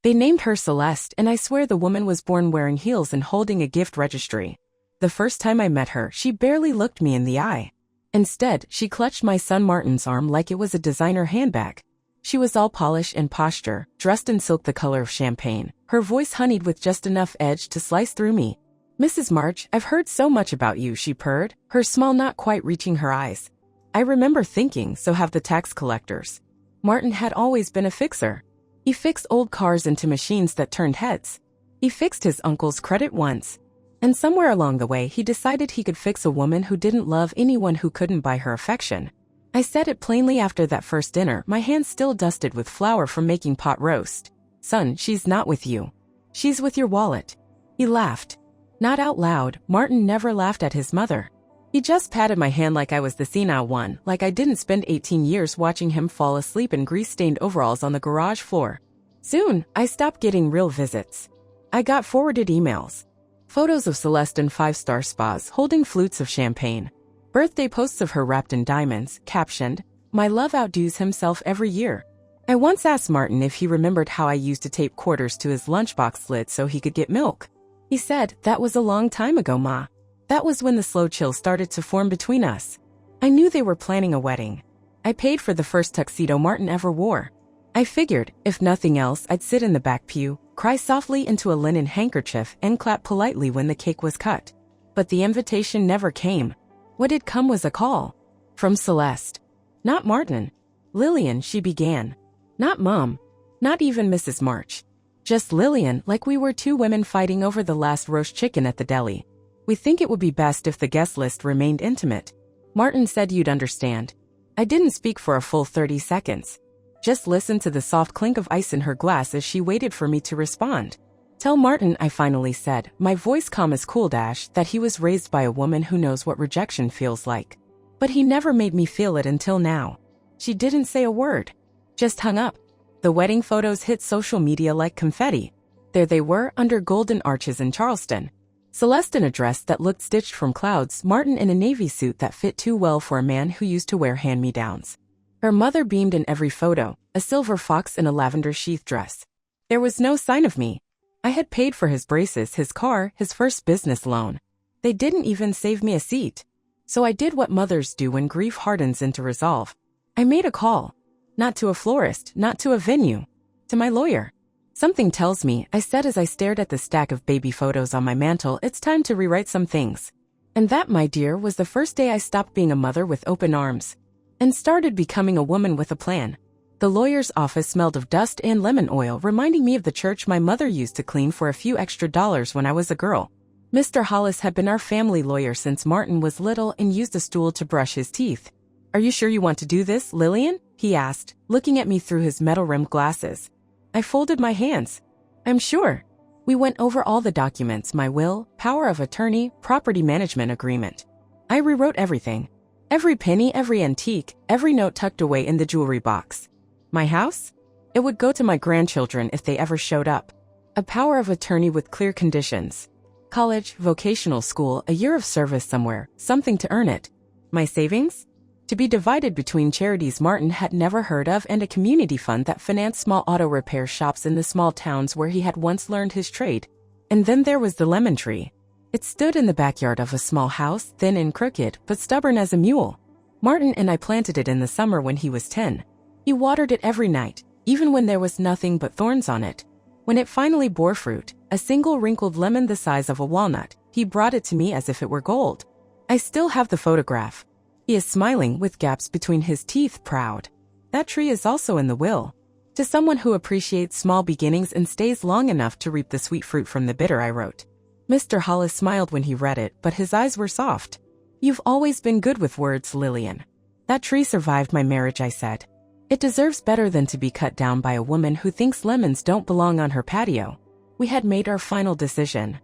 They named her Celeste, and I swear the woman was born wearing heels and holding a gift registry. The first time I met her, she barely looked me in the eye. Instead, she clutched my son Martin's arm like it was a designer handbag. She was all polish and posture, dressed in silk the color of champagne, her voice honeyed with just enough edge to slice through me. "Mrs. March, I've heard so much about you," she purred, her smile not quite reaching her eyes. I remember thinking, so have the tax collectors. Martin had always been a fixer. He fixed old cars into machines that turned heads. He fixed his uncle's credit once. And somewhere along the way he decided he could fix a woman who didn't love anyone who couldn't buy her affection. I said it plainly after that first dinner, my hands still dusted with flour from making pot roast. "Son, she's not with you. She's with your wallet." He laughed. Not out loud, Martin never laughed at his mother. He just patted my hand like I was the senile one, like I didn't spend 18 years watching him fall asleep in grease-stained overalls on the garage floor. Soon, I stopped getting real visits. I got forwarded emails. Photos of Celeste in five-star spas holding flutes of champagne. Birthday posts of her wrapped in diamonds, captioned, "My love outdoes himself every year." I once asked Martin if he remembered how I used to tape quarters to his lunchbox lid so he could get milk. He said, "That was a long time ago, Ma. That was when the slow chill started to form between us." I knew they were planning a wedding. I paid for the first tuxedo Martin ever wore. I figured, if nothing else, I'd sit in the back pew, cry softly into a linen handkerchief, and clap politely when the cake was cut. But the invitation never came. What did come was a call. From Celeste. Not Martin. "Lillian," she began. Not Mom. Not even Mrs. March. Just Lillian, like we were two women fighting over the last roast chicken at the deli. "We think it would be best if the guest list remained intimate. Martin said you'd understand." I didn't speak for a full 30 seconds. Just listened to the soft clink of ice in her glass as she waited for me to respond. "Tell Martin," I finally said, my voice calm as cool dash, "that he was raised by a woman who knows what rejection feels like. But he never made me feel it until now." She didn't say a word. Just hung up. The wedding photos hit social media like confetti. There they were, under golden arches in Charleston. Celeste in a dress that looked stitched from clouds, Martin in a navy suit that fit too well for a man who used to wear hand-me-downs. Her mother beamed in every photo, a silver fox in a lavender sheath dress. There was no sign of me. I had paid for his braces, his car, his first business loan. They didn't even save me a seat. So I did what mothers do when grief hardens into resolve. I made a call. Not to a florist, not to a venue. To my lawyer. "Something tells me," I said as I stared at the stack of baby photos on my mantle, "it's time to rewrite some things." And that, my dear, was the first day I stopped being a mother with open arms. And started becoming a woman with a plan. The lawyer's office smelled of dust and lemon oil, reminding me of the church my mother used to clean for a few extra dollars when I was a girl. Mr. Hollis had been our family lawyer since Martin was little and used a stool to brush his teeth. "Are you sure you want to do this, Lillian?" he asked, looking at me through his metal-rimmed glasses. I folded my hands. "I'm sure." We went over all the documents, my will, power of attorney, property management agreement. I rewrote everything. Every penny, every antique, every note tucked away in the jewelry box. My house? It would go to my grandchildren if they ever showed up. A power of attorney with clear conditions. College, vocational school, a year of service somewhere, something to earn it. My savings? To be divided between charities Martin had never heard of and a community fund that financed small auto repair shops in the small towns where he had once learned his trade. And then there was the lemon tree. It stood in the backyard of a small house, thin and crooked, but stubborn as a mule. Martin and I planted it in the summer when he was 10. He watered it every night, even when there was nothing but thorns on it. When it finally bore fruit, a single wrinkled lemon the size of a walnut, he brought it to me as if it were gold. I still have the photograph. He is smiling with gaps between his teeth, proud. That tree is also in the will. To someone who appreciates small beginnings and stays long enough to reap the sweet fruit from the bitter, I wrote. Mr. Hollis smiled when he read it, but his eyes were soft. "You've always been good with words, Lillian." "That tree survived my marriage," I said. "It deserves better than to be cut down by a woman who thinks lemons don't belong on her patio." We had made our final decision.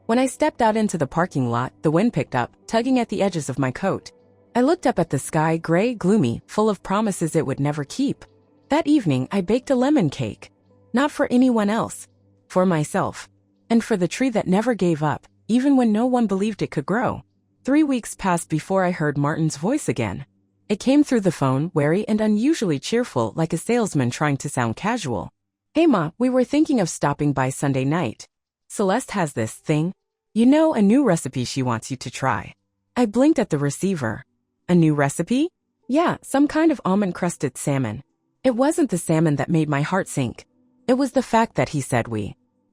When I stepped out into the parking lot, the wind picked up, tugging at the edges of my coat. I looked up at the sky, gray, gloomy, full of promises it would never keep. That evening, I baked a lemon cake. Not for anyone else. For myself. And for the tree that never gave up, even when no one believed it could grow. 3 weeks passed before I heard Martin's voice again. It came through the phone, wary and unusually cheerful, like a salesman trying to sound casual. Hey Ma, we were thinking of stopping by Sunday night. Celeste has this thing. You know, a new recipe she wants you to try. I blinked at the receiver. A new recipe? Yeah, some kind of almond-crusted salmon. It wasn't the salmon that made my heart sink. It was the fact that he said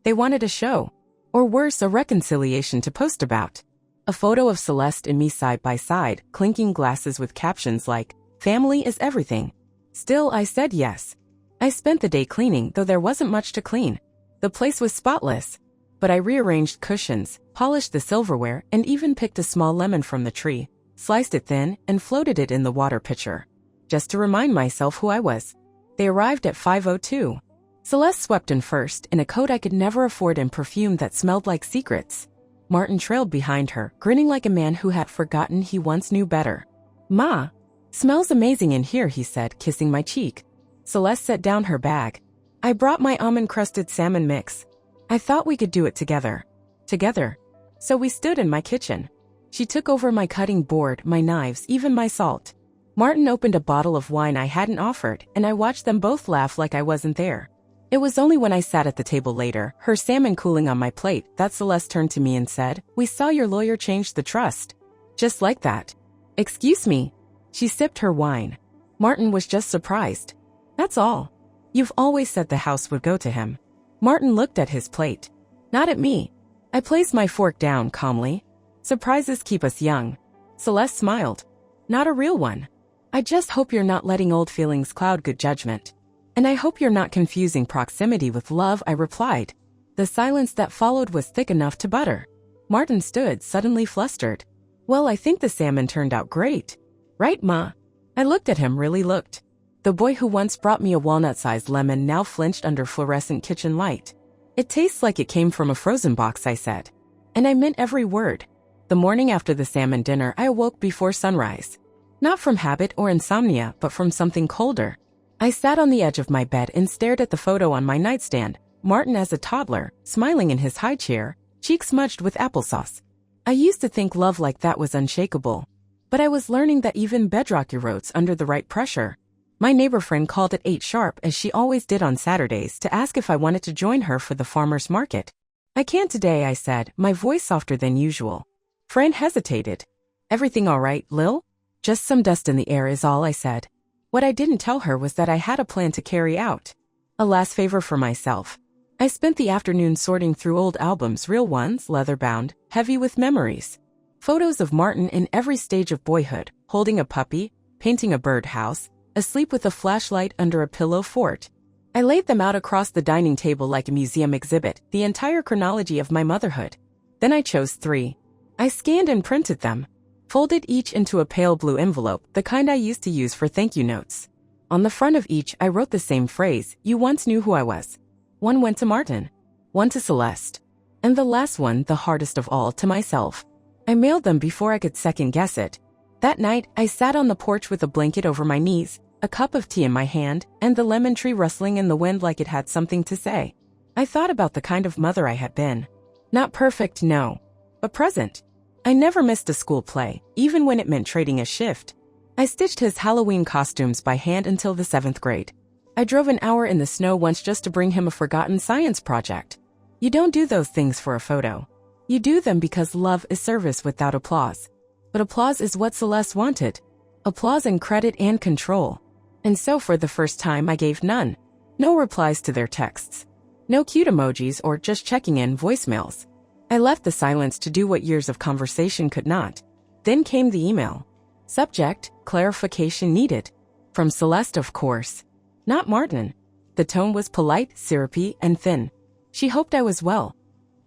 they wanted a show. Or worse, a reconciliation to post about. A photo of Celeste and me side by side, clinking glasses with captions like, "Family is everything." Still, I said yes. I spent the day cleaning, though there wasn't much to clean. The place was spotless. But I rearranged cushions, polished the silverware, and even picked a small lemon from the tree, sliced it thin, and floated it in the water pitcher. Just to remind myself who I was. They arrived at 5:02. Celeste swept in first, in a coat I could never afford and perfume that smelled like secrets. Martin trailed behind her, grinning like a man who had forgotten he once knew better. "Ma, smells amazing in here," he said, kissing my cheek. Celeste set down her bag. "I brought my almond-crusted salmon mix. I thought we could do it together." Together. So we stood in my kitchen. She took over my cutting board, my knives, even my salt. Martin opened a bottle of wine I hadn't offered, and I watched them both laugh like I wasn't there. It was only when I sat at the table later, her salmon cooling on my plate, that Celeste turned to me and said, "We saw your lawyer change the trust." Just like that. "Excuse me." She sipped her wine. Martin was just surprised. "That's all. You've always said the house would go to him." Martin looked at his plate. Not at me. I placed my fork down calmly. "Surprises keep us young." Celeste smiled. "Not a real one. I just hope you're not letting old feelings cloud good judgment. And I hope you're not confusing proximity with love," I replied. The silence that followed was thick enough to butter. Martin stood, suddenly flustered. "Well, I think the salmon turned out great. Right, Ma?" I looked at him, really looked. The boy who once brought me a walnut-sized lemon now flinched under fluorescent kitchen light. "It tastes like it came from a frozen box," I said. And I meant every word. The morning after the salmon dinner, I awoke before sunrise. Not from habit or insomnia, but from something colder. I sat on the edge of my bed and stared at the photo on my nightstand, Martin as a toddler, smiling in his high chair, cheeks smudged with applesauce. I used to think love like that was unshakable. But I was learning that even bedrock erodes under the right pressure. My neighbor friend called at 8 sharp, as she always did on Saturdays, to ask if I wanted to join her for the farmer's market. "I can't today," I said, my voice softer than usual. Fran hesitated. "Everything all right, Lil?" "Just some dust in the air is all," I said. What I didn't tell her was that I had a plan to carry out. A last favor for myself. I spent the afternoon sorting through old albums, real ones, leather-bound, heavy with memories. Photos of Martin in every stage of boyhood, holding a puppy, painting a birdhouse, asleep with a flashlight under a pillow fort. I laid them out across the dining table like a museum exhibit, the entire chronology of my motherhood. Then I chose 3. I scanned and printed them. Folded each into a pale blue envelope, the kind I used to use for thank you notes. On the front of each, I wrote the same phrase, "You once knew who I was." One went to Martin. One to Celeste. And the last one, the hardest of all, to myself. I mailed them before I could second guess it. That night, I sat on the porch with a blanket over my knees, a cup of tea in my hand, and the lemon tree rustling in the wind like it had something to say. I thought about the kind of mother I had been. Not perfect, no. But present. I never missed a school play, even when it meant trading a shift. I stitched his Halloween costumes by hand until the 7th grade. I drove an hour in the snow once just to bring him a forgotten science project. You don't do those things for a photo. You do them because love is service without applause. But applause is what Celeste wanted. Applause and credit and control. And so for the first time I gave none. No replies to their texts. No cute emojis or just checking in voicemails. I left the silence to do what years of conversation could not. Then came the email. Subject, clarification needed. From Celeste, of course. Not Martin. The tone was polite, syrupy, and thin. She hoped I was well.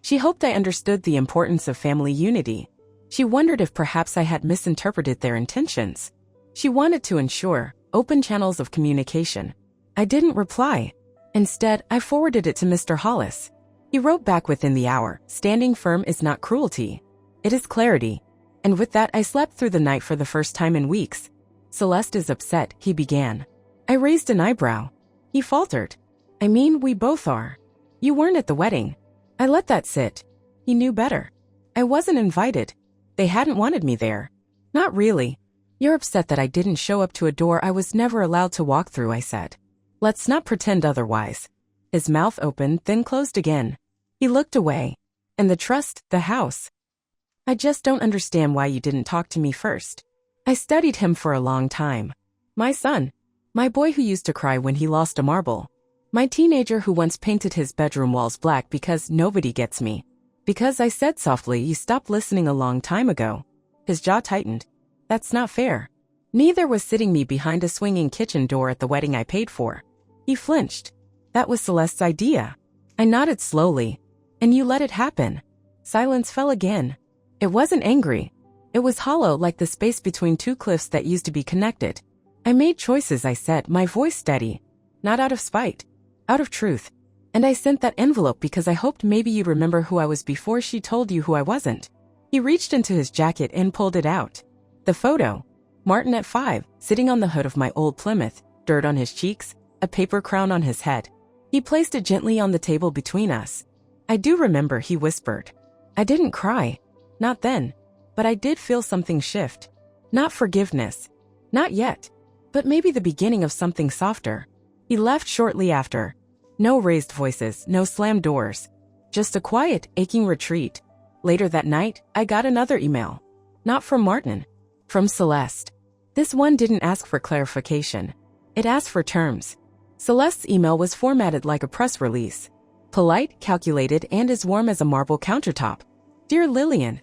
She hoped I understood the importance of family unity. She wondered if perhaps I had misinterpreted their intentions. She wanted to ensure open channels of communication. I didn't reply. Instead, I forwarded it to Mr. Hollis. He wrote back within the hour, "Standing firm is not cruelty. It is clarity." And with that, I slept through the night for the first time in weeks. "Celeste is upset," he began. I raised an eyebrow. He faltered. "I mean, we both are. You weren't at the wedding." I let that sit. He knew better. I wasn't invited. They hadn't wanted me there. "Not really. You're upset that I didn't show up to a door I was never allowed to walk through," I said. "Let's not pretend otherwise." His mouth opened, then closed again. He looked away. And the trust, the house. I just don't understand why you didn't talk to me first. I studied him for a long time. My son. My boy who used to cry when he lost a marble. My teenager who once painted his bedroom walls black because nobody gets me. Because I said softly, you stopped listening a long time ago. His jaw tightened. That's not fair. Neither was sitting me behind a swinging kitchen door at the wedding I paid for. He flinched. That was Celeste's idea. I nodded slowly. And you let it happen. Silence fell again. It wasn't angry. It was hollow, like the space between two cliffs that used to be connected. I made choices, I said, my voice steady. Not out of spite. Out of truth. And I sent that envelope because I hoped maybe you'd remember who I was before she told you who I wasn't. He reached into his jacket and pulled it out. The photo. Martin at 5, sitting on the hood of my old Plymouth, dirt on his cheeks, a paper crown on his head. He placed it gently on the table between us. I do remember, he whispered. I didn't cry. Not then. But I did feel something shift. Not forgiveness. Not yet. But maybe the beginning of something softer. He left shortly after. No raised voices, no slammed doors. Just a quiet, aching retreat. Later that night, I got another email. Not from Martin. From Celeste. This one didn't ask for clarification. It asked for terms. Celeste's email was formatted like a press release. Polite, calculated, and as warm as a marble countertop. Dear Lillian,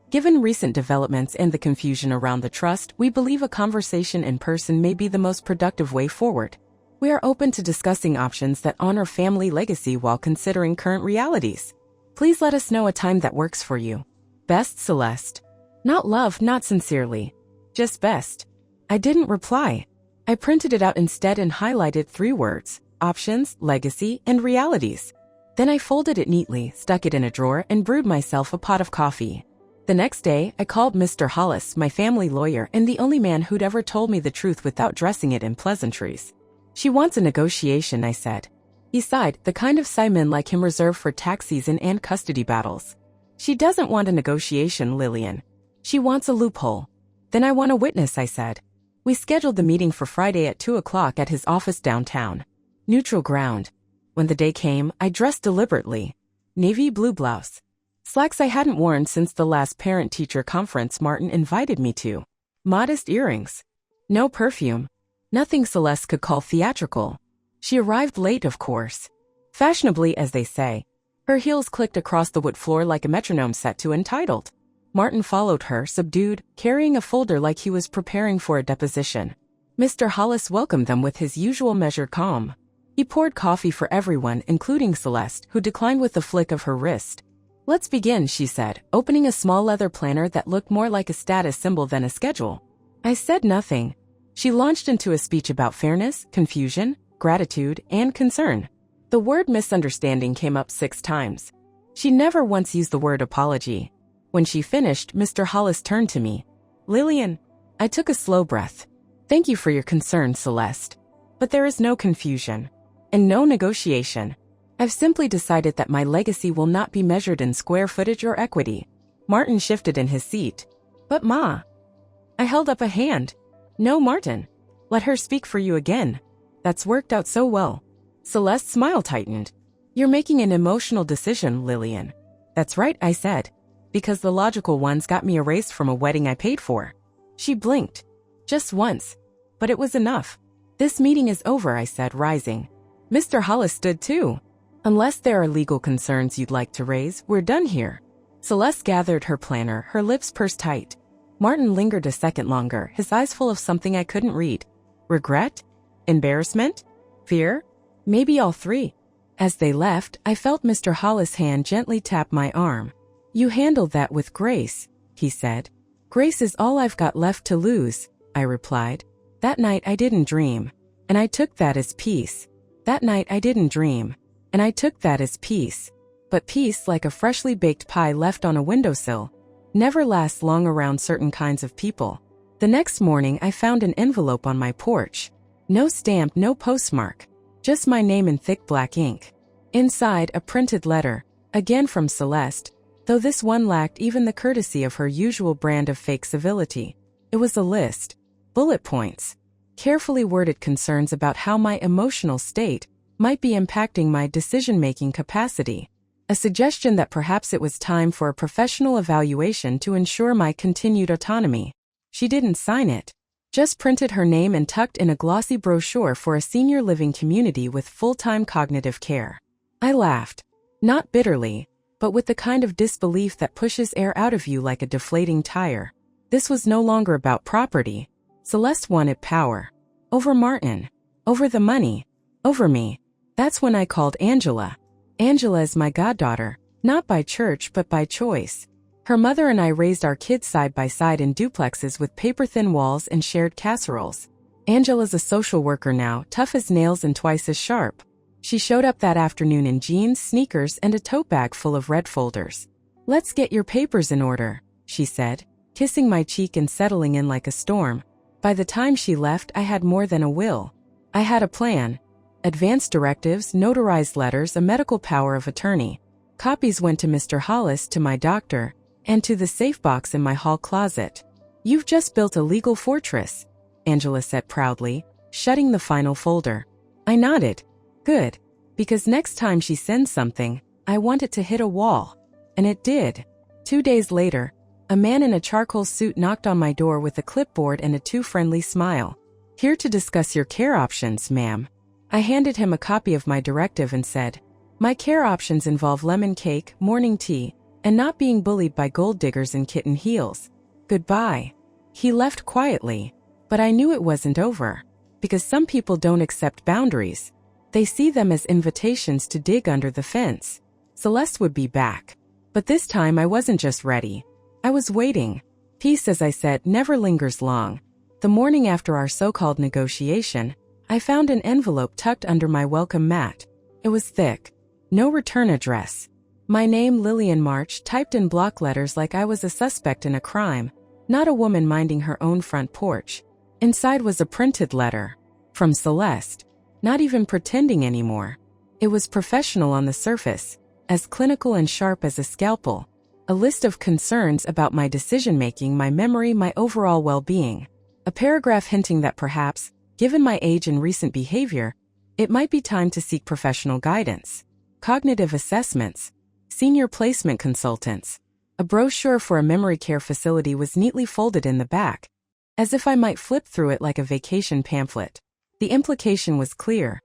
given recent developments and the confusion around the trust, we believe a conversation in person may be the most productive way forward. We are open to discussing options that honor family legacy while considering current realities. Please let us know a time that works for you. Best, Celeste. Not love, not sincerely. Just best. I didn't reply. I printed it out instead and highlighted 3 words: options, legacy, and realities. Then I folded it neatly, stuck it in a drawer, and brewed myself a pot of coffee. The next day, I called Mr. Hollis, my family lawyer and the only man who'd ever told me the truth without dressing it in pleasantries. She wants a negotiation, I said. He sighed, the kind of Simon like him reserved for tax season and custody battles. She doesn't want a negotiation, Lillian. She wants a loophole. Then I want a witness, I said. We scheduled the meeting for Friday at 2 o'clock at his office downtown. Neutral ground. When the day came, I dressed deliberately. Navy blue blouse. Slacks I hadn't worn since the last parent-teacher conference Martin invited me to. Modest earrings. No perfume. Nothing Celeste could call theatrical. She arrived late, of course. Fashionably, as they say. Her heels clicked across the wood floor like a metronome set to Entitled. Martin followed her, subdued, carrying a folder like he was preparing for a deposition. Mr. Hollis welcomed them with his usual measured calm. He poured coffee for everyone, including Celeste, who declined with a flick of her wrist. Let's begin, she said, opening a small leather planner that looked more like a status symbol than a schedule. I said nothing. She launched into a speech about fairness, confusion, gratitude, and concern. The word misunderstanding came up 6 times. She never once used the word apology. When she finished, Mr. Hollis turned to me. Lillian. I took a slow breath. Thank you for your concern, Celeste. But there is no confusion. And no negotiation. I've simply decided that my legacy will not be measured in square footage or equity. Martin shifted in his seat. But Ma. I held up a hand. No, Martin. Let her speak for you again. That's worked out so well. Celeste's smile tightened. You're making an emotional decision, Lillian. That's right, I said. Because the logical ones got me erased from a wedding I paid for. She blinked. Just once. But it was enough. This meeting is over, I said, rising. Mr. Hollis stood too. Unless there are legal concerns you'd like to raise, we're done here. Celeste gathered her planner, her lips pursed tight. Martin lingered a second longer, his eyes full of something I couldn't read. Regret? Embarrassment? Fear? Maybe all 3. As they left, I felt Mr. Hollis' hand gently tap my arm. You handled that with grace, he said. Grace is all I've got left to lose, I replied. That night I didn't dream, and I took that as peace. That night I didn't dream, and I took that as peace. But peace, like a freshly baked pie left on a windowsill, never lasts long around certain kinds of people. The next morning I found an envelope on my porch. No stamp, no postmark. Just my name in thick black ink. Inside, a printed letter, again from Celeste, though this one lacked even the courtesy of her usual brand of fake civility. It was a list. Bullet points. Carefully worded concerns about how my emotional state, might be impacting my decision-making capacity. A suggestion that perhaps it was time for a professional evaluation to ensure my continued autonomy. She didn't sign it. Just printed her name and tucked in a glossy brochure for a senior living community with full-time cognitive care. I laughed. Not bitterly, but with the kind of disbelief that pushes air out of you like a deflating tire. This was no longer about property. Celeste wanted power. Over Martin. Over the money. Over me. That's when I called Angela. Angela is my goddaughter, not by church but by choice. Her mother and I raised our kids side by side in duplexes with paper-thin walls and shared casseroles. Angela's a social worker now, tough as nails and twice as sharp. She showed up that afternoon in jeans, sneakers, and a tote bag full of red folders. "Let's get your papers in order," she said, kissing my cheek and settling in like a storm. By the time she left, I had more than a will. I had a plan. Advance directives, notarized letters, a medical power of attorney. Copies went to Mr. Hollis, to my doctor, and to the safe box in my hall closet. "You've just built a legal fortress," Angela said proudly, shutting the final folder. I nodded. Good. Because next time she sends something, I want it to hit a wall. And it did. 2 days later, a man in a charcoal suit knocked on my door with a clipboard and a too-friendly smile. "Here to discuss your care options, ma'am." I handed him a copy of my directive and said, "My care options involve lemon cake, morning tea, and not being bullied by gold diggers in kitten heels. Goodbye." He left quietly, but I knew it wasn't over. Because some people don't accept boundaries. They see them as invitations to dig under the fence. Celeste would be back. But this time I wasn't just ready. I was waiting. Peace, as I said, never lingers long. The morning after our so-called negotiation, I found an envelope tucked under my welcome mat. It was thick. No return address. My name, Lillian March, typed in block letters like I was a suspect in a crime, not a woman minding her own front porch. Inside was a printed letter. From Celeste. Not even pretending anymore. It was professional on the surface, as clinical and sharp as a scalpel. A list of concerns about my decision-making, my memory, my overall well-being. A paragraph hinting that perhaps, given my age and recent behavior, it might be time to seek professional guidance. Cognitive assessments. Senior placement consultants. A brochure for a memory care facility was neatly folded in the back, as if I might flip through it like a vacation pamphlet. The implication was clear.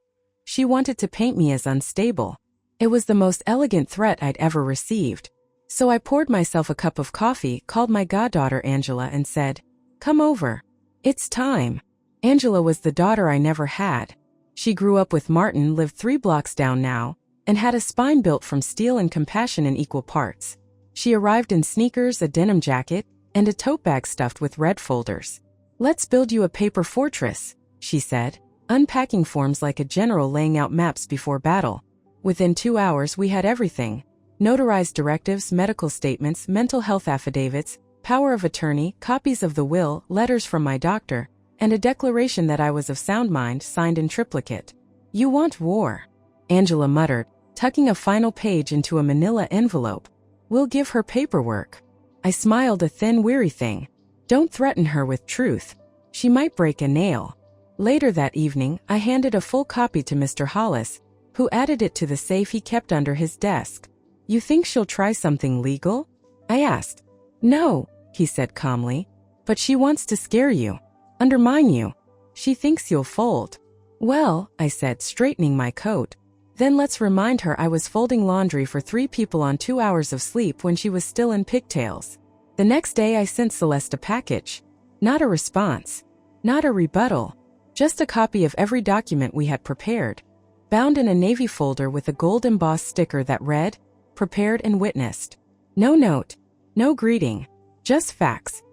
She wanted to paint me as unstable. It was the most elegant threat I'd ever received. So I poured myself a cup of coffee, called my goddaughter Angela, and said, "Come over. It's time." Angela was the daughter I never had. She grew up with Martin, lived 3 blocks down now, and had a spine built from steel and compassion in equal parts. She arrived in sneakers, a denim jacket, and a tote bag stuffed with red folders. "Let's build you a paper fortress," she said, unpacking forms like a general laying out maps before battle. Within 2 hours we had everything. Notarized directives, medical statements, mental health affidavits, power of attorney, copies of the will, letters from my doctor, and a declaration that I was of sound mind signed in triplicate. "You want war," Angela muttered, tucking a final page into a manila envelope. "We'll give her paperwork." I smiled, a thin, weary thing. Don't threaten her with truth. She might break a nail. Later that evening, I handed a full copy to Mr. Hollis, who added it to the safe he kept under his desk. "You think she'll try something legal?" I asked. "No," he said calmly. "But she wants to scare you. Undermine you. She thinks you'll fold." "Well," I said, straightening my coat. "Then let's remind her I was folding laundry for 3 people on 2 hours of sleep when she was still in pigtails." The next day I sent Celeste a package. Not a response. Not a rebuttal. Just a copy of every document we had prepared. Bound in a navy folder with a gold embossed sticker that read, "Prepared and witnessed." No note. No greeting. Just facts.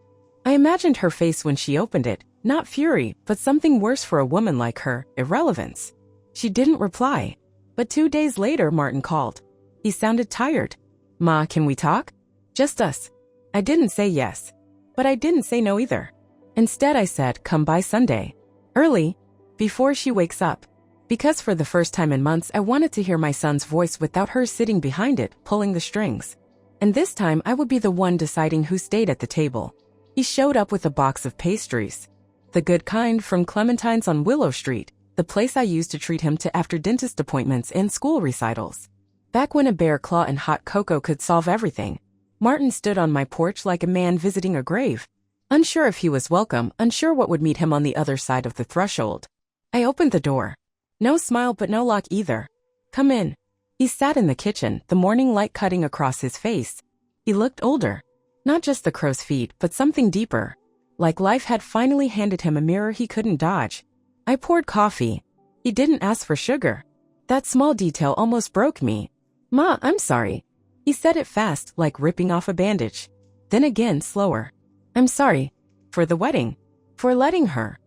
I imagined her face when she opened it. Not fury, but something worse for a woman like her, irrelevance. She didn't reply. But 2 days later Martin called. He sounded tired. "Ma, can we talk?" "Just us." I didn't say yes. But I didn't say no either. Instead I said, "Come by Sunday. Early. Before she wakes up." Because for the first time in months I wanted to hear my son's voice without her sitting behind it, pulling the strings. And this time I would be the one deciding who stayed at the table. He showed up with a box of pastries. The good kind from Clementine's on Willow Street, the place I used to treat him to after dentist appointments and school recitals. Back when a bear claw and hot cocoa could solve everything. Martin stood on my porch like a man visiting a grave. Unsure if he was welcome, unsure what would meet him on the other side of the threshold. I opened the door. No smile but no lock either. "Come in." He sat in the kitchen, the morning light cutting across his face. He looked older. Not just the crow's feet, but something deeper. Like life had finally handed him a mirror he couldn't dodge. I poured coffee. He didn't ask for sugar. That small detail almost broke me. "Ma, I'm sorry." He said it fast, like ripping off a bandage. Then again, slower. "I'm sorry. For the wedding. For letting her."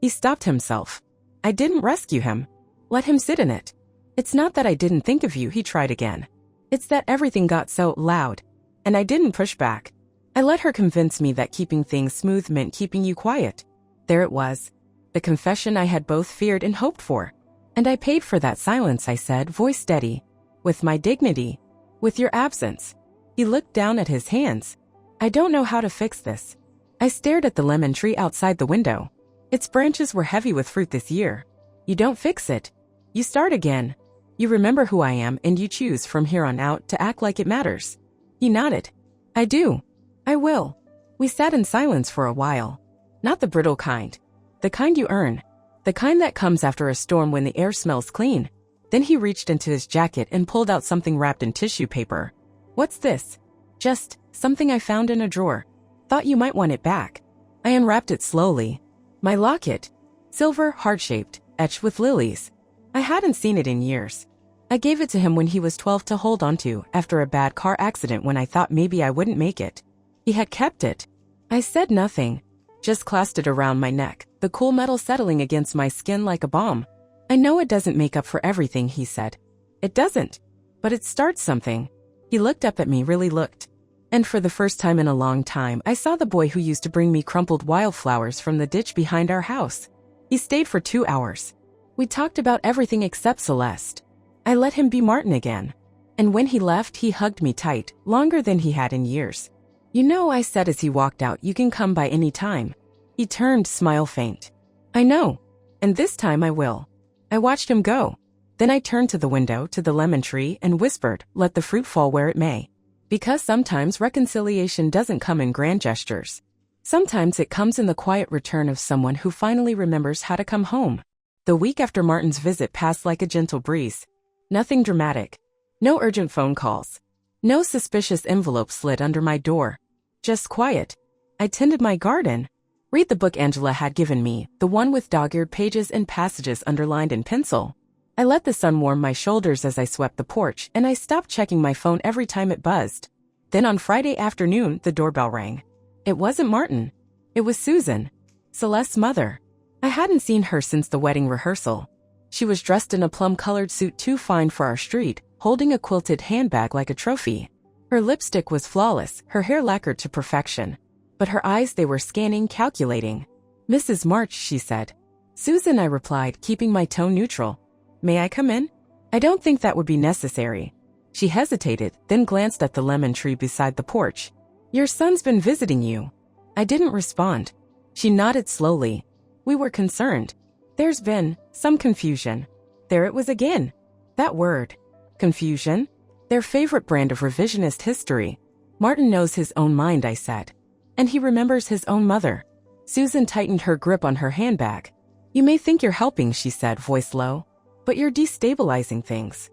He stopped himself. "I didn't rescue him. Let him sit in it. It's not that I didn't think of you," he tried again. "It's that everything got so loud. And I didn't push back. I let her convince me that keeping things smooth meant keeping you quiet." There it was. The confession I had both feared and hoped for. "And I paid for that silence," I said, voice steady. "With my dignity. With your absence." He looked down at his hands. "I don't know how to fix this." I stared at the lemon tree outside the window. Its branches were heavy with fruit this year. "You don't fix it. You start again. You remember who I am and you choose from here on out to act like it matters." He nodded. "I do. I will." We sat in silence for a while. Not the brittle kind. The kind you earn. The kind that comes after a storm when the air smells clean. Then he reached into his jacket and pulled out something wrapped in tissue paper. "What's this?" "Just something I found in a drawer. Thought you might want it back." I unwrapped it slowly. My locket. Silver, heart-shaped, etched with lilies. I hadn't seen it in years. I gave it to him when he was 12 to hold onto after a bad car accident when I thought maybe I wouldn't make it. He had kept it. I said nothing. Just clasped it around my neck, the cool metal settling against my skin like a balm. "I know it doesn't make up for everything," he said. "It doesn't. But it starts something." He looked up at me, really looked. And for the first time in a long time, I saw the boy who used to bring me crumpled wildflowers from the ditch behind our house. He stayed for 2 hours. We talked about everything except Celeste. I let him be Martin again. And when he left, he hugged me tight, longer than he had in years. "You know," I said as he walked out, "you can come by any time." He turned, smile faint. "I know. And this time I will." I watched him go. Then I turned to the window, to the lemon tree, and whispered, "Let the fruit fall where it may." Because sometimes reconciliation doesn't come in grand gestures. Sometimes it comes in the quiet return of someone who finally remembers how to come home. The week after Martin's visit passed like a gentle breeze. Nothing dramatic. No urgent phone calls. No suspicious envelope slid under my door. Just quiet. I tended my garden. Read the book Angela had given me, the one with dog-eared pages and passages underlined in pencil. I let the sun warm my shoulders as I swept the porch, and I stopped checking my phone every time it buzzed. Then on Friday afternoon, the doorbell rang. It wasn't Martin. It was Susan, Celeste's mother. I hadn't seen her since the wedding rehearsal. She was dressed in a plum-colored suit too fine for our street, holding a quilted handbag like a trophy. Her lipstick was flawless, her hair lacquered to perfection. But her eyes, they were scanning, calculating. "Mrs. March," she said. "Susan," I replied, keeping my tone neutral. "May I come in?" "I don't think that would be necessary." She hesitated, then glanced at the lemon tree beside the porch. "Your son's been visiting you." I didn't respond. She nodded slowly. "We were concerned. There's been some confusion." There it was again. That word. Confusion. Their favorite brand of revisionist history. "Martin knows his own mind," I said. "And he remembers his own mother." Susan tightened her grip on her handbag. "You may think you're helping," she said, voice low. "But you're destabilizing things.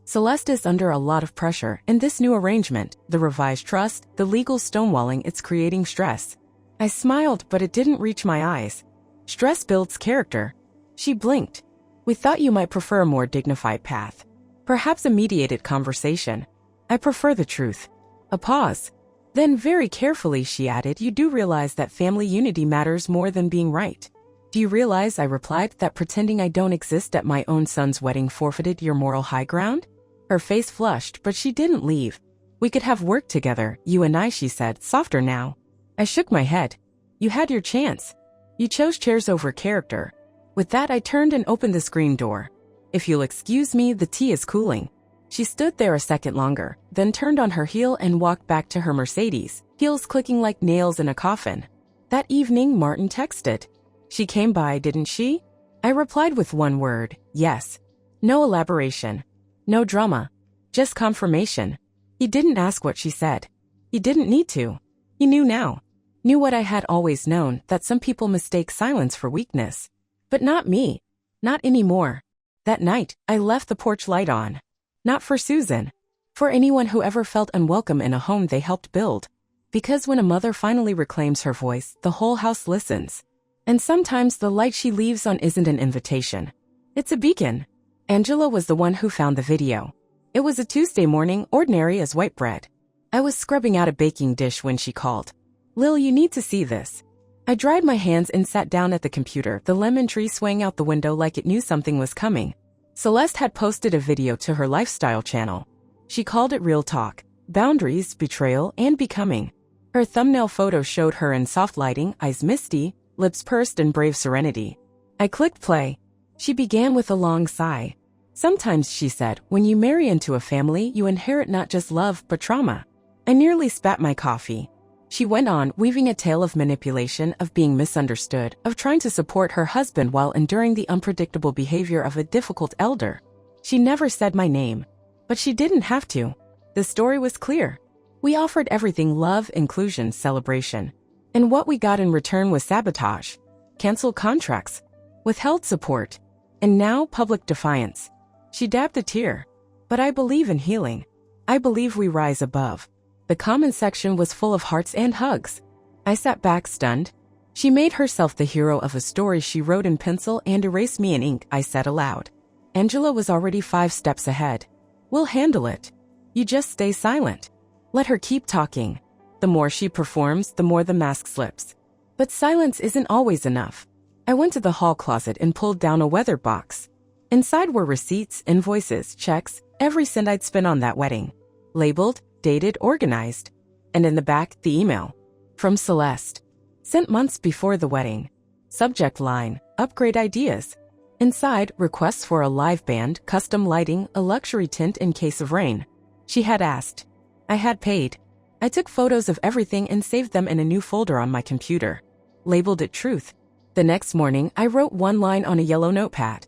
Celeste is under a lot of pressure, and this new arrangement, the revised trust, the legal stonewalling, it's creating stress." I smiled, but it didn't reach my eyes. "Stress builds character." She blinked. "We thought you might prefer a more dignified path. Perhaps a mediated conversation." "I prefer the truth." A pause. Then very carefully she added, "You do realize that family unity matters more than being right." "Do you realize," I replied, "that pretending I don't exist at my own son's wedding forfeited your moral high ground?" Her face flushed, but she didn't leave. "We could have worked together, you and I," she said, softer now. I shook my head. "You had your chance. You chose chairs over character." With that, I turned and opened the screen door. "If you'll excuse me, the tea is cooling." She stood there a second longer, then turned on her heel and walked back to her Mercedes, heels clicking like nails in a coffin. That evening, Martin texted. "She came by, didn't she?" I replied with one word, yes. No elaboration. No drama. Just confirmation. He didn't ask what she said. He didn't need to. He knew now. Knew what I had always known, that some people mistake silence for weakness. But not me. Not anymore. That night, I left the porch light on. Not for Susan. For anyone who ever felt unwelcome in a home they helped build. Because when a mother finally reclaims her voice, the whole house listens. And sometimes the light she leaves on isn't an invitation. It's a beacon. Angela was the one who found the video. It was a Tuesday morning, ordinary as white bread. I was scrubbing out a baking dish when she called. Lil, you need to see this. I dried my hands and sat down at the computer, the lemon tree swaying out the window like it knew something was coming. Celeste had posted a video to her lifestyle channel. She called it Real Talk, Boundaries, Betrayal, and Becoming. Her thumbnail photo showed her in soft lighting, eyes misty, lips pursed in brave serenity. I clicked play. She began with a long sigh. Sometimes, she said, when you marry into a family, you inherit not just love, but trauma. I nearly spat my coffee. She went on, weaving a tale of manipulation, of being misunderstood, of trying to support her husband while enduring the unpredictable behavior of a difficult elder. She never said my name. But she didn't have to. The story was clear. We offered everything: love, inclusion, celebration. And what we got in return was sabotage, canceled contracts, withheld support, and now public defiance. She dabbed a tear. But I believe in healing. I believe we rise above. The comment section was full of hearts and hugs. I sat back stunned. She made herself the hero of a story she wrote in pencil and erased me in ink, I said aloud. Angela was already 5 steps ahead. We'll handle it. You just stay silent. Let her keep talking. The more she performs, the more the mask slips. But silence isn't always enough. I went to the hall closet and pulled down a weather box. Inside were receipts, invoices, checks, every cent I'd spent on that wedding. Labeled, dated, organized. And in the back, the email. From Celeste. Sent months before the wedding. Subject line, upgrade ideas. Inside, requests for a live band, custom lighting, a luxury tent in case of rain. She had asked. I had paid. I took photos of everything and saved them in a new folder on my computer. Labeled it Truth. The next morning, I wrote one line on a yellow notepad.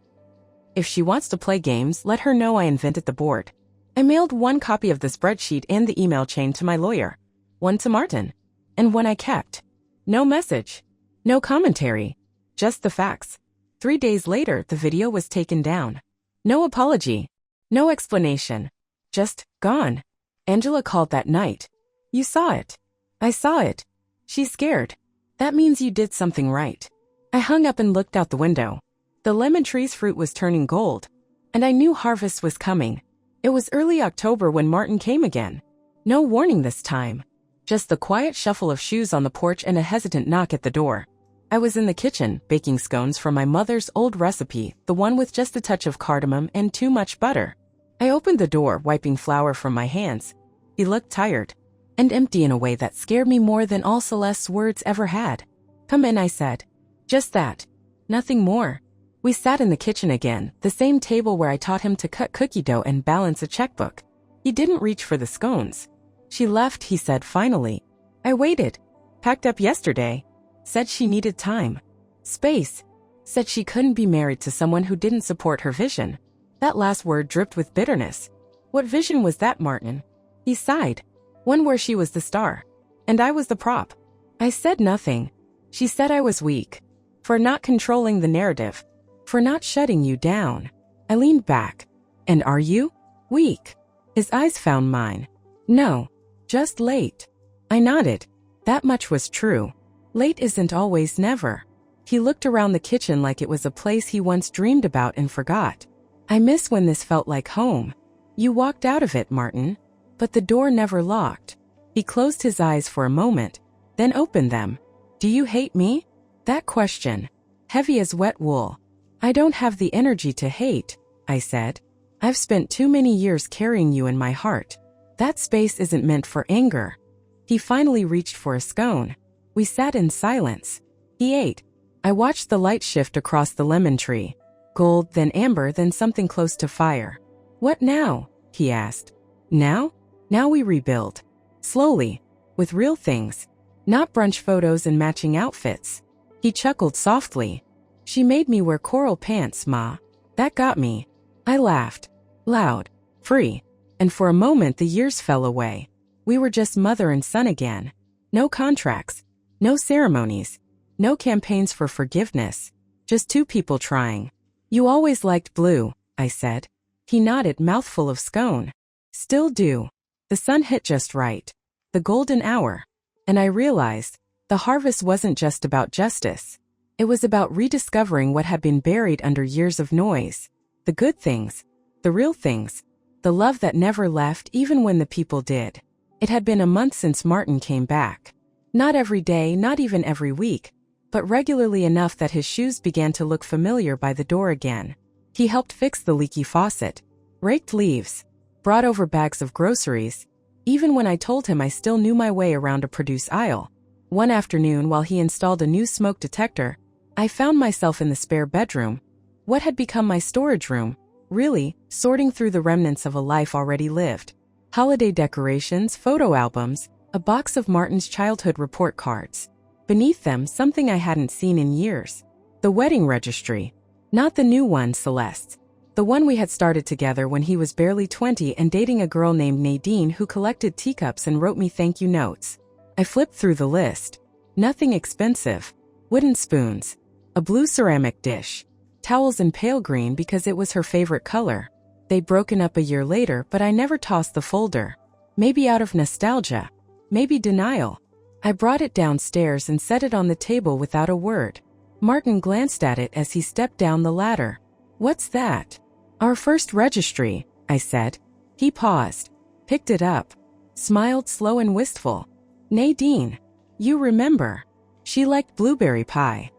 If she wants to play games, let her know I invented the board. I mailed one copy of the spreadsheet and the email chain to my lawyer. One to Martin. And one I kept. No message. No commentary. Just the facts. 3 days later, the video was taken down. No apology. No explanation. Just gone. Angela called that night. You saw it. I saw it. She's scared. That means you did something right. I hung up and looked out the window. The lemon tree's fruit was turning gold. And I knew harvest was coming. It was early October when Martin came again. No warning this time. Just the quiet shuffle of shoes on the porch and a hesitant knock at the door. I was in the kitchen, baking scones from my mother's old recipe, the one with just a touch of cardamom and too much butter. I opened the door, wiping flour from my hands. He looked tired. And empty in a way that scared me more than all Celeste's words ever had. Come in, I said. Just that. Nothing more. We sat in the kitchen again, the same table where I taught him to cut cookie dough and balance a checkbook. He didn't reach for the scones. She left, he said finally. I waited. Packed up yesterday. Said she needed time. Space. Said she couldn't be married to someone who didn't support her vision. That last word dripped with bitterness. What vision was that, Martin? He sighed. One where she was the star. And I was the prop. I said nothing. She said I was weak. For not controlling the narrative. For not shutting you down. I leaned back. And are you? Weak. His eyes found mine. No. Just late. I nodded. That much was true. Late isn't always never. He looked around the kitchen like it was a place he once dreamed about and forgot. I miss when this felt like home. You walked out of it, Martin. But the door never locked. He closed his eyes for a moment, then opened them. Do you hate me? That question. Heavy as wet wool. I don't have the energy to hate, I said. I've spent too many years carrying you in my heart. That space isn't meant for anger. He finally reached for a scone. We sat in silence. He ate. I watched the light shift across the lemon tree. Gold, then amber, then something close to fire. What now? He asked. Now? Now we rebuild. Slowly. With real things. Not brunch photos and matching outfits. He chuckled softly. She made me wear coral pants, Ma. That got me. I laughed. Loud. Free. And for a moment the years fell away. We were just mother and son again. No contracts. No ceremonies. No campaigns for forgiveness. Just two people trying. You always liked blue, I said. He nodded, mouthful of scone. Still do. The sun hit just right. The golden hour. And I realized, the harvest wasn't just about justice. It was about rediscovering what had been buried under years of noise. The good things. The real things. The love that never left even when the people did. It had been a month since Martin came back. Not every day, not even every week, but regularly enough that his shoes began to look familiar by the door again. He helped fix the leaky faucet, raked leaves, brought over bags of groceries, even when I told him I still knew my way around a produce aisle. One afternoon, while he installed a new smoke detector, I found myself in the spare bedroom, what had become my storage room, really, sorting through the remnants of a life already lived. Holiday decorations, photo albums, a box of Martin's childhood report cards. Beneath them, something I hadn't seen in years. The wedding registry. Not the new one, Celeste. The one we had started together when he was barely 20 and dating a girl named Nadine who collected teacups and wrote me thank you notes. I flipped through the list. Nothing expensive. Wooden spoons. A blue ceramic dish. Towels in pale green because it was her favorite color. They'd broken up a year later, but I never tossed the folder. Maybe out of nostalgia. Maybe denial. I brought it downstairs and set it on the table without a word. Martin glanced at it as he stepped down the ladder. What's that? Our first registry, I said. He paused, picked it up, smiled slow and wistful. Nadine, you remember. She liked blueberry pie.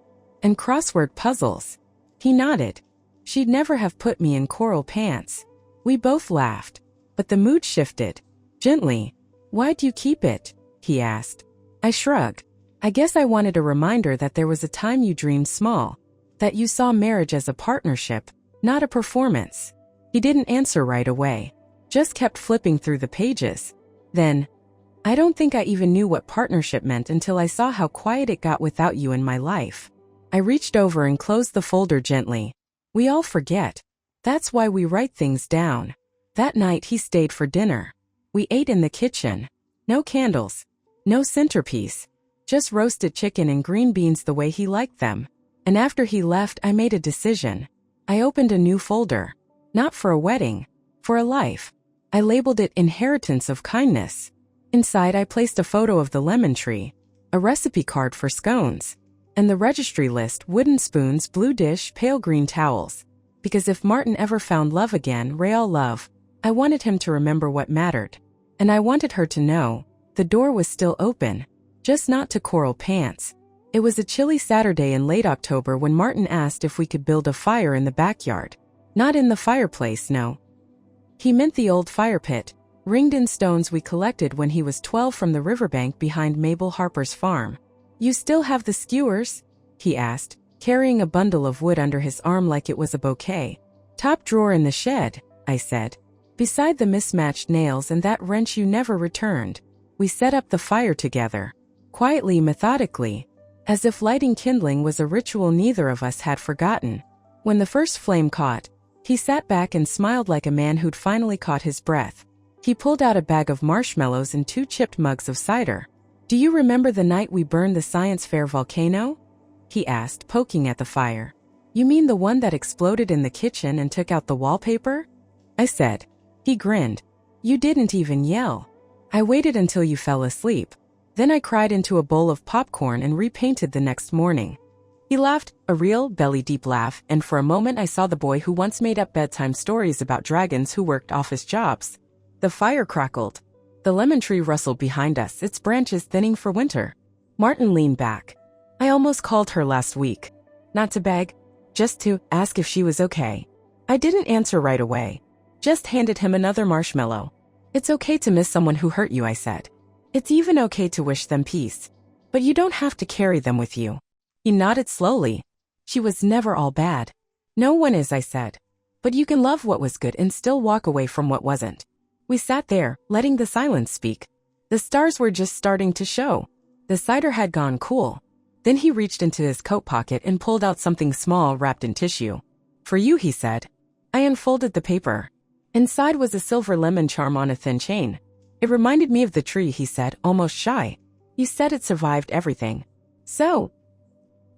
And crossword puzzles. He nodded. She'd never have put me in coral pants. We both laughed. But the mood shifted. Gently. Why'd you keep it? He asked. I shrugged. I guess I wanted a reminder that there was a time you dreamed small. That you saw marriage as a partnership, not a performance. He didn't answer right away. Just kept flipping through the pages. Then, I don't think I even knew what partnership meant until I saw how quiet it got without you in my life. I reached over and closed the folder gently. We all forget. That's why we write things down. That night he stayed for dinner. We ate in the kitchen. No candles. No centerpiece. Just roasted chicken and green beans the way he liked them. And after he left, I made a decision. I opened a new folder. Not for a wedding. For a life. I labeled it Inheritance of Kindness. Inside I placed a photo of the lemon tree. A recipe card for scones. And the registry list, wooden spoons, blue dish, pale green towels. Because if Martin ever found love again, real love, I wanted him to remember what mattered. And I wanted her to know, the door was still open. Just not to coral pants. It was a chilly Saturday in late October when Martin asked if we could build a fire in the backyard. Not in the fireplace, no. He meant the old fire pit, ringed in stones we collected when he was 12 from the riverbank behind Mabel Harper's farm. You still have the skewers? He asked, carrying a bundle of wood under his arm like it was a bouquet. Top drawer in the shed, I said. Beside the mismatched nails and that wrench you never returned. We set up the fire together. Quietly, methodically. As if lighting kindling was a ritual neither of us had forgotten. When the first flame caught, he sat back and smiled like a man who'd finally caught his breath. He pulled out a bag of marshmallows and 2 chipped mugs of cider. Do you remember the night we burned the science fair volcano? He asked, poking at the fire. You mean the one that exploded in the kitchen and took out the wallpaper? I said. He grinned. You didn't even yell. I waited until you fell asleep. Then I cried into a bowl of popcorn and repainted the next morning. He laughed, a real, belly-deep laugh, and for a moment I saw the boy who once made up bedtime stories about dragons who worked office jobs. The fire crackled. The lemon tree rustled behind us, its branches thinning for winter. Martin leaned back. I almost called her last week. Not to beg, just to ask if she was okay. I didn't answer right away. Just handed him another marshmallow. It's okay to miss someone who hurt you, I said. It's even okay to wish them peace. But you don't have to carry them with you. He nodded slowly. She was never all bad. No one is, I said. But you can love what was good and still walk away from what wasn't. We sat there, letting the silence speak. The stars were just starting to show. The cider had gone cool. Then he reached into his coat pocket and pulled out something small wrapped in tissue. For you, he said. I unfolded the paper. Inside was a silver lemon charm on a thin chain. It reminded me of the tree, he said, almost shy. You said it survived everything. So,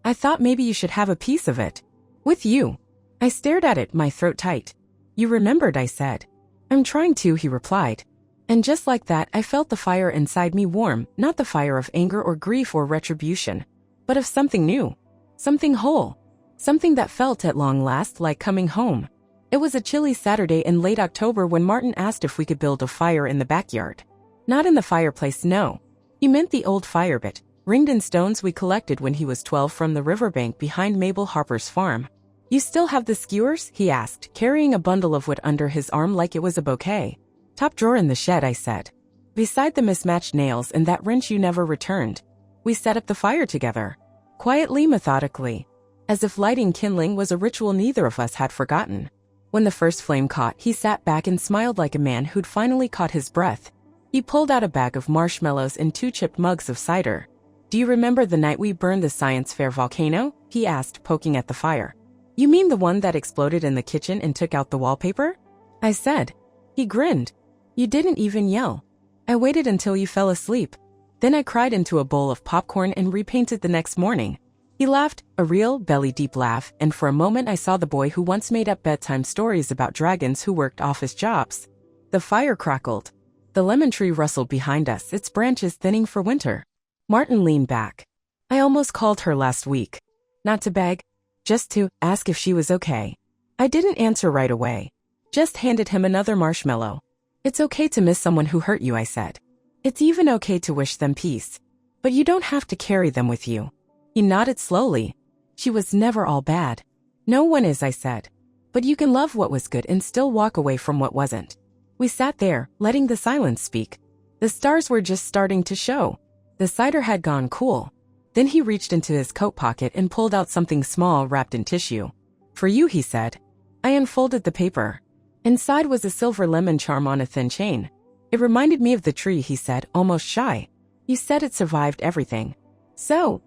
I thought maybe you should have a piece of it. With you. I stared at it, my throat tight. You remembered, I said. I'm trying to, he replied. And just like that, I felt the fire inside me warm, not the fire of anger or grief or retribution, but of something new. Something whole. Something that felt at long last like coming home. It was a chilly Saturday in late October when Martin asked if we could build a fire in the backyard. Not in the fireplace, no. He meant the old fire pit, ringed in stones we collected when he was 12 from the riverbank behind Mabel Harper's farm. You still have the skewers? He asked, carrying a bundle of wood under his arm like it was a bouquet. Top drawer in the shed, I said. Beside the mismatched nails and that wrench you never returned. We set up the fire together. Quietly, methodically. As if lighting kindling was a ritual neither of us had forgotten. When the first flame caught, he sat back and smiled like a man who'd finally caught his breath. He pulled out a bag of marshmallows and 2 chipped mugs of cider. Do you remember the night we burned the science fair volcano? He asked, poking at the fire. You mean the one that exploded in the kitchen and took out the wallpaper? I said. He grinned. You didn't even yell. I waited until you fell asleep. Then I cried into a bowl of popcorn and repainted the next morning. He laughed, a real, belly-deep laugh, and for a moment I saw the boy who once made up bedtime stories about dragons who worked office jobs. The fire crackled. The lemon tree rustled behind us, its branches thinning for winter. Martin leaned back. I almost called her last week. Not to beg, just to ask if she was okay. I didn't answer right away. Just handed him another marshmallow. It's okay to miss someone who hurt you, I said. It's even okay to wish them peace. But you don't have to carry them with you. He nodded slowly. She was never all bad. No one is, I said. But you can love what was good and still walk away from what wasn't. We sat there, letting the silence speak. The stars were just starting to show. The cider had gone cool. Then he reached into his coat pocket and pulled out something small wrapped in tissue. For you, he said. I unfolded the paper. Inside was a silver lemon charm on a thin chain. It reminded me of the tree, he said, almost shy. You said it survived everything. So,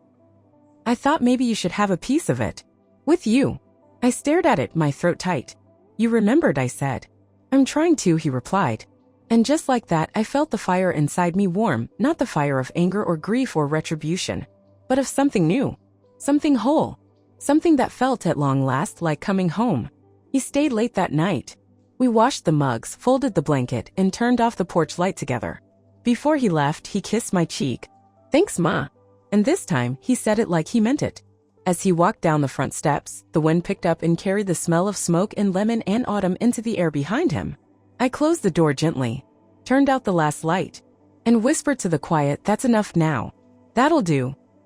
I thought maybe you should have a piece of it. With you. I stared at it, my throat tight. You remembered, I said. I'm trying to, he replied. And just like that, I felt the fire inside me warm, not the fire of anger or grief or retribution, but of something new. Something whole. Something that felt at long last like coming home. He stayed late that night. We washed the mugs, folded the blanket, and turned off the porch light together. Before he left, he kissed my cheek. Thanks, Ma. And this time, he said it like he meant it. As he walked down the front steps, the wind picked up and carried the smell of smoke and lemon and autumn into the air behind him. I closed the door gently, turned out the last light, and whispered to the quiet, that's enough now. That'll do.